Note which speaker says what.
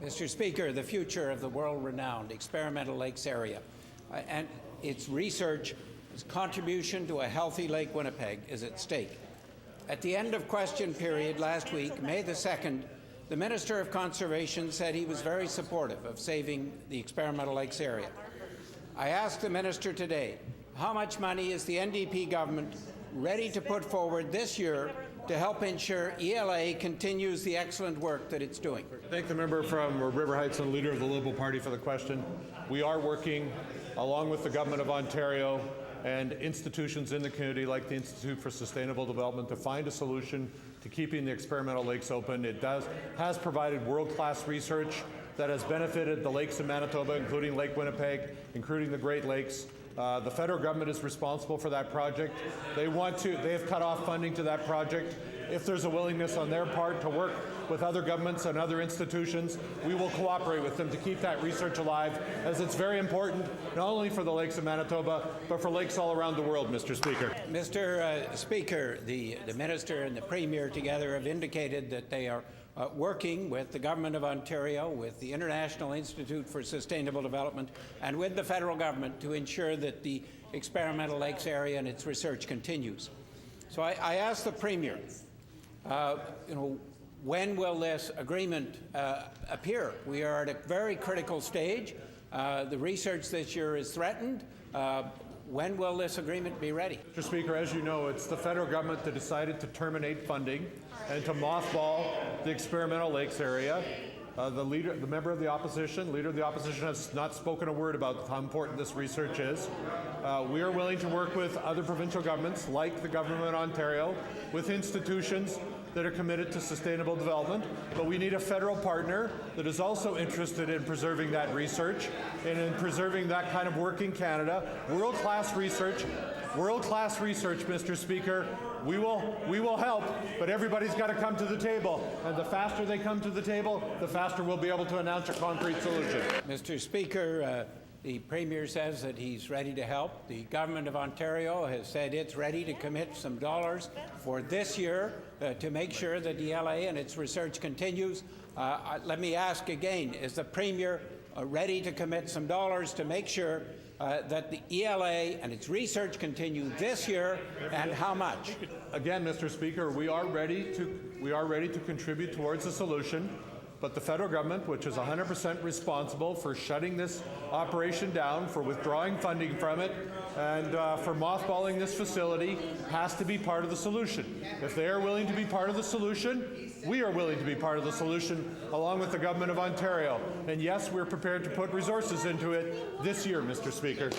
Speaker 1: Mr. Speaker, the future of the world-renowned Experimental Lakes area and its research, its contribution to a healthy Lake Winnipeg is at stake. At the end of question period last week, May the 2nd, the Minister of Conservation said he was very supportive of saving the Experimental Lakes area. I asked the Minister today, how much money is the NDP government ready to put forward this year to help ensure ELA continues the excellent work that it's doing?
Speaker 2: I thank the member from River Heights and leader of the Liberal Party for the question. We are working along with the Government of Ontario and institutions in the community like the Institute for Sustainable Development to find a solution to keeping the experimental lakes open. It has provided world-class research that has benefited the lakes in Manitoba, including Lake Winnipeg, including the Great Lakes. The federal government is responsible for that project. They have cut off funding to that project. If there's a willingness on their part to work with other governments and other institutions, we will cooperate with them to keep that research alive, as it's very important, not only for the lakes of Manitoba, but for lakes all around the world, Mr. Speaker.
Speaker 1: Mr. Speaker, the Minister and the Premier together have indicated that they are working with the Government of Ontario, with the International Institute for Sustainable Development, and with the federal government to ensure that the Experimental Lakes area and its research continues. So I asked the Premier, when will this agreement appear? We are at a very critical stage. The research this year is threatened. When will this agreement be ready?
Speaker 2: Mr. Speaker, as you know, it's the federal government that decided to terminate funding and to mothball the Experimental Lakes area. The member of the opposition, leader of the opposition, has not spoken a word about how important this research is. We are willing to work with other provincial governments, like the Government of Ontario, with institutions that are committed to sustainable development, but we need a federal partner that is also interested in preserving that research and in preserving that kind of work in Canada. World-class research, Mr. Speaker. We will help, but everybody's got to come to the table, and the faster they come to the table, the faster we'll be able to announce a concrete solution.
Speaker 1: Mr. Speaker, the Premier says that he's ready to help. The Government of Ontario has said it's ready to commit some dollars for this year to make sure that the ELA and its research continues. Let me ask again, is the Premier ready to commit some dollars to make sure that the ELA and its research continue this year, and how much?
Speaker 2: Again, Mr. Speaker, we are ready to contribute towards a solution. But the federal government, which is 100% responsible for shutting this operation down, for withdrawing funding from it, and for mothballing this facility, has to be part of the solution. If they are willing to be part of the solution, we are willing to be part of the solution, along with the Government of Ontario. And yes, we're prepared to put resources into it this year, Mr. Speaker.